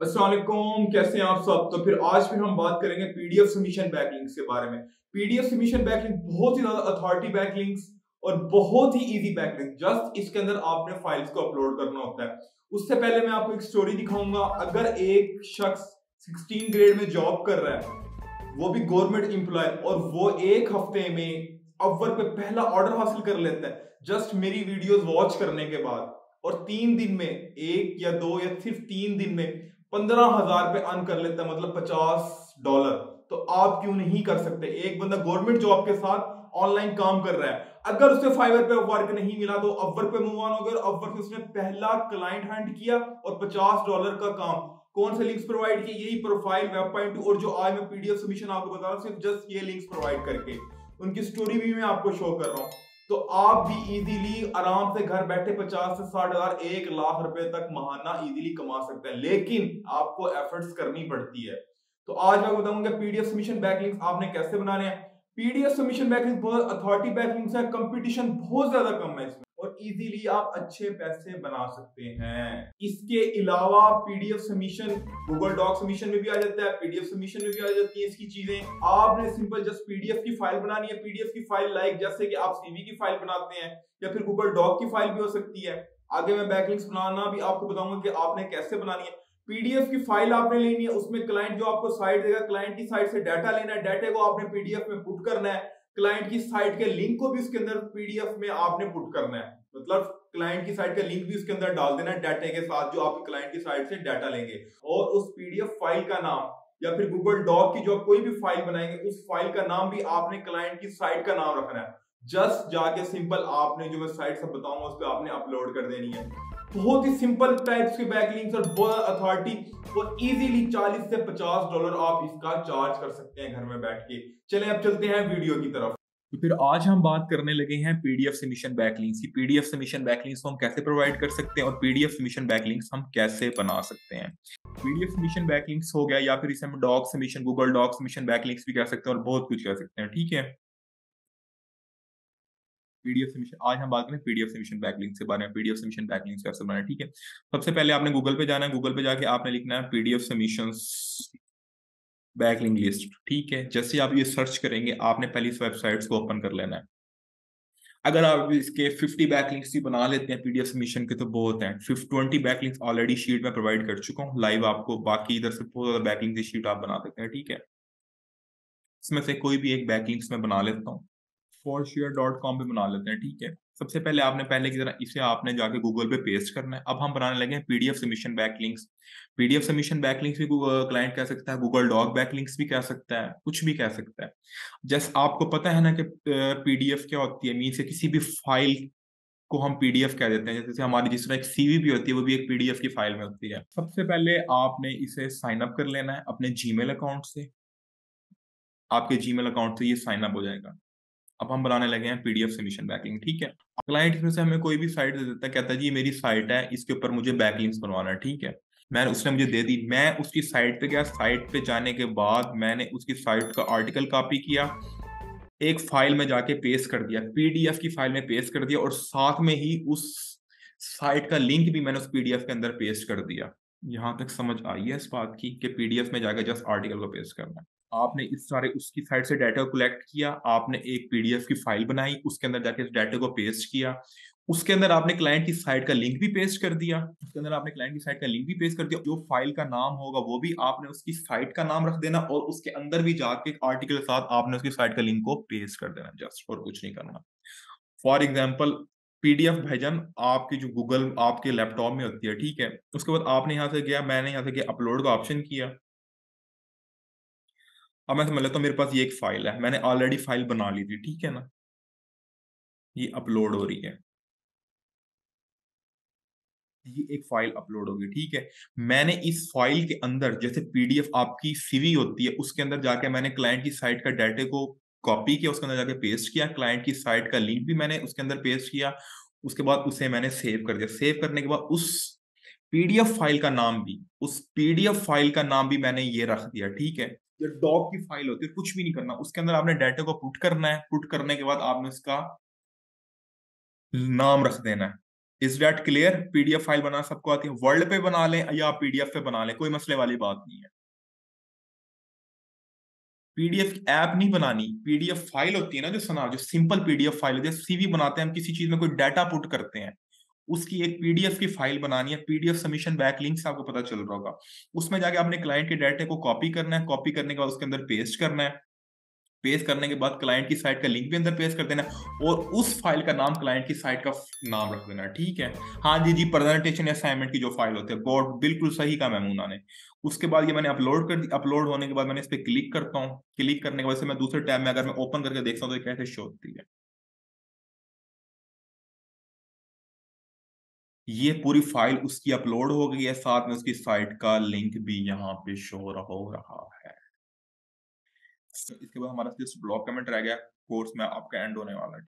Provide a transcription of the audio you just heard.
अस्सलाम वालेकुम, कैसे हैं आप सब। तो फिर हम बात करेंगे पीडीएफ सबमिशन बैकलिंक्स के बारे में। पीडीएफ सबमिशन बैकलिंक बहुत ही ज्यादा अथॉरिटी बैकलिंक्स और बहुत ही इजी बैकलिंक। जस्ट इसके अंदर आपने फाइल्स को अपलोड करना होता है। उससे पहले मैं आपको एक स्टोरी दिखाऊंगा। अगर एक शख्स 16 ग्रेड में जॉब कर रहा है, वो भी गवर्नमेंट एम्प्लॉय, और वो एक हफ्ते में अपवर्क पे पहला ऑर्डर हासिल कर लेता है जस्ट मेरी वीडियोस वॉच करने के बाद, और 3 दिन में, एक या दो या सिर्फ 3 दिन में 15,000 पे अर्न कर लेता है, मतलब $50। तो आप क्यों नहीं कर सकते। एक बंदा गवर्नमेंट जॉब के साथ ऑनलाइन काम कर रहा है, अगर उसे फाइवर पे वर्क नहीं मिला तो अपवर्क पे मूव ऑन हो गया, और अपवर्क पे उसने पहला क्लाइंट हंट किया और $50 का काम। कौन से लिंक्स प्रोवाइड किए, यही प्रोफाइल, वेब पॉइंट, और जो आज मैं पीडीएफ सबमिशन आपको बता रहा हूं, सिर्फ जस्ट ये लिंक्स प्रोवाइड करके। उनकी स्टोरी भी मैं आपको शो कर रहा हूं। तो आप भी इजीली आराम से घर बैठे 50 से 60,000, 1 लाख रुपए तक महाना इजीली कमा सकते हैं, लेकिन आपको एफर्ट्स करनी पड़ती है। तो आज मैं बताऊंगा पीडीएफ सबमिशन बैकलिंक्स आपने कैसे बनाने हैं। पीडीएफ सबमिशन बैकलिंक बहुत अथॉरिटी बैकलिंक्स है, कंपटीशन बहुत ज्यादा कम है इसमें, और इजीली आप अच्छे पैसे बना सकते हैं। इसके अलावा PDF submission Google doc submission में भी आ जाता है, पीडीएफ सबमिशन में भी आ जाती है इसकी चीजें। आपने सिंपल जस्ट पीडीएफ की फाइल बनानी है। पीडीएफ की फाइल लाइक जैसे कि आप सीवी की फाइल बनाते हैं, या फिर गूगल डॉक की फाइल भी हो सकती है। आगे मैं बैकलिंक्स बनाना भी आपको बताऊंगा कि आपने कैसे बनानी है। पीडीएफ की फाइल आपने लेनी है, उसमें क्लाइंट जो आपको साइट देगा, क्लाइंट की साइट से डाटा लेना है, डाटे को आपने पीडीएफ में पुट करना है। क्लाइंट की साइट के लिंक को भी उसके अंदर पीडीएफ में आपने पुट करना है, मतलब क्लाइंट की साइट का लिंक भी उसके अंदर डाल देना है डाटे के साथ, जो आप क्लाइंट की साइट से डाटा लेंगे। और उस पीडीएफ फाइल का नाम, या फिर गूगल डॉक की जो कोई भी फाइल बनाएंगे, उस फाइल का नाम भी आपने क्लाइंट की साइट का नाम रखना है। जस्ट जाके सिंपल आपने जो मैं साइट सब बताऊंगा उस पर आपने अपलोड कर देनी है। बहुत ही सिंपल टाइप्स के बैकलिंक्स और बहुत अथॉरिटी, और इजीली 40 से $50 आप इसका चार्ज कर सकते हैं घर में बैठ के। चलें अब चलते हैं वीडियो की तरफ। तो फिर आज हम बात करने लगे हैं पीडीएफ सबमिशन बैकलिंक्स की। पीडीएफ सबमिशन बैकलिंक्स को हम कैसे प्रोवाइड कर सकते हैं और पीडीएफ सबमिशन बैकलिंक्स हम कैसे बना सकते हैं। पीडीएफ सबमिशन बैकलिंक्स हो गया, या फिर इसे हम doc submission, Google doc submission backlinks भी कह सकते हैं, और बहुत कुछ कह सकते हैं। ठीक है, पीडीएफ सबमिशन, आज हम बात करें पीडीएफ सबमिशन बैकलिंक्स के बारे में। पीडीएफ सबमिशन बैकलिंक्स कैसे बनाए। ठीक है, सबसे पहले आपने गूगल पे जाना है। गूगल पे जाके आपने लिखना है पीडीएफ सबमिशंस बैकलिंक लिस्ट। ठीक है, जैसे आप ये सर्च करेंगे, आपने पहले इस वेबसाइट्स को ओपन कर लेना है। अगर आप इसके 50 बैकलिंक्स भी बना लेते हैं पीडीएफ सबमिशन के तो बहुत हैं। 20 बैकलिंक्स ऑलरेडी शीट में प्रोवाइड कर चुका हूँ लाइव आपको, बाकी इधर से बहुत ज्यादा बैकलिंक की शीट आप बना सकते हैं। ठीक है, इसमें से कोई भी एक बैकलिंक्स में बना लेता हूँ। forshare.com पे बना लेते हैं। ठीक है, सबसे पहले आपने पहले की तरह इसे आपने जाके गूगल पे पेस्ट करना है। अब हम बनाने लगे हैं PDF submission backlinks. PDF submission backlinks भी क्लाइंट कह सकता है, गूगल डॉक बैकलिंक्स भी कह सकता है, कुछ भी कह सकता है। जैसे आपको पता है ना कि पीडीएफ क्या होती है, मीन से किसी भी फाइल को हम पीडीएफ कह देते हैं। जैसे हमारी जिस तरह एक सीवी भी होती है, वो भी एक पीडीएफ की फाइल में होती है। सबसे पहले आपने इसे साइन अप कर लेना है अपने जीमेल अकाउंट से। आपके जीमेल अकाउंट से ये साइन अप हो जाएगा। अब हम बनाने लगे हैं पीडीएफ सबमिशन बैकलिंक। ठीक है, क्लाइंट इसमें से हमें कोई भी साइट दे देता है, कहता है जी ये मेरी साइट है, इसके ऊपर मुझे बैकलिंक्स बनवाना है। ठीक है, मैं उसने मुझे दे दी, मैं उसकी साइट पे गया। साइट पे जाने के बाद मैंने उसकी साइट का आर्टिकल कॉपी किया, एक फाइल में जाके पेस्ट कर दिया, पीडीएफ की फाइल में पेस्ट कर दिया, और साथ में ही उस साइट का लिंक भी मैंने उस पीडीएफ के अंदर पेस्ट कर दिया। यहां तक समझ आई है इस बात की कि पीडीएफ में जाकर जस्ट आर्टिकल को पेस्ट करना है। आपने इस सारे उसकी साइट से डाटा कलेक्ट किया, आपने एक पीडीएफ की फाइल बनाई, उसके अंदर जाके इस डाटा को पेस्ट किया, उसके अंदर आपने क्लाइंट की साइट का लिंक भी पेस्ट कर दिया, उसके अंदर आपने क्लाइंट की साइट का लिंक भी पेस्ट कर दिया। जो फाइल का नाम होगा वो भी आपने उसकी साइट का नाम रख देना, और उसके अंदर भी जाके आर्टिकल के साथ आपने उसकी साइट का लिंक को पेस्ट कर देना, जस्ट, और कुछ नहीं करना। फॉर एग्जाम्पल पीडीएफ भाईजान आपकी जो गूगल आपके लैपटॉप में होती है। ठीक है, उसके बाद आपने यहाँ से गया, मैंने यहाँ से गया, अपलोड का ऑप्शन किया। अब मैं समझ लेता हूँ मेरे पास ये एक फाइल है, मैंने ऑलरेडी फाइल बना ली थी। ठीक है ना, ये अपलोड हो रही है, ये एक फाइल अपलोड होगी। ठीक है, मैंने इस फाइल के अंदर, जैसे पीडीएफ आपकी सीवी होती है, उसके अंदर जाके मैंने क्लाइंट की साइट का डाटा को कॉपी किया, उसके अंदर जाके पेस्ट किया, क्लाइंट की साइट का लिंक भी मैंने उसके अंदर पेस्ट किया, उसके बाद उसे मैंने सेव कर दिया। सेव करने के बाद उस पीडीएफ फाइल का नाम भी, उस पीडीएफ फाइल का नाम भी मैंने ये रख दिया। ठीक है, जो डॉक की फाइल होती है, कुछ भी नहीं करना, उसके अंदर आपने डाटा को पुट करना है। पुट करने के बाद आपने उसका नाम रख देना है। Is that clear? PDF file बनाना सबको आती है, वर्ड पे बना लें या पीडीएफ पे बना लें, कोई मसले वाली बात नहीं है। पीडीएफ ऐप नहीं बनानी, पीडीएफ फाइल होती है ना जो सना, जो सिंपल पीडीएफ फाइल होती है, सीवी बनाते हैं हम, किसी चीज में कोई डाटा पुट करते हैं, उसकी एक पीडीएफ की फाइल बनानी है। पीडीएफ सबमिशन बैक लिंक से आपको पता चल रहा होगा। उसमें जाके आपने क्लाइंट के डाटा को कॉपी करना है, कॉपी करने के बाद उसके अंदर पेस्ट करना है, पेस्ट करने के बाद क्लाइंट की साइट का लिंक भी अंदर पेस्ट कर देना है, और उस फाइल का नाम क्लाइंट की साइट का नाम रख देना है। ठीक है? हाँ जी जी, प्रेजेंटेशन या असाइनमेंट की जो फाइल होती है, बोर्ड बिल्कुल सही कहा मैमूना ने। उसके बाद ये मैंने अपलोड कर दी, अपलोड होने के बाद मैंने इस पर क्लिक करता हूँ, क्लिक करने के बाद से मैं दूसरे टैब में अगर मैं ओपन करके देखता हूँ तो ये कैसे शो होती है। ये पूरी फाइल उसकी अपलोड हो गई है, साथ में उसकी साइट का लिंक भी यहाँ पे शो हो रहा है। इसके बाद हमारा सिर्फ ब्लॉग कमेंट रह गया, कोर्स में आपका एंड होने वाला है।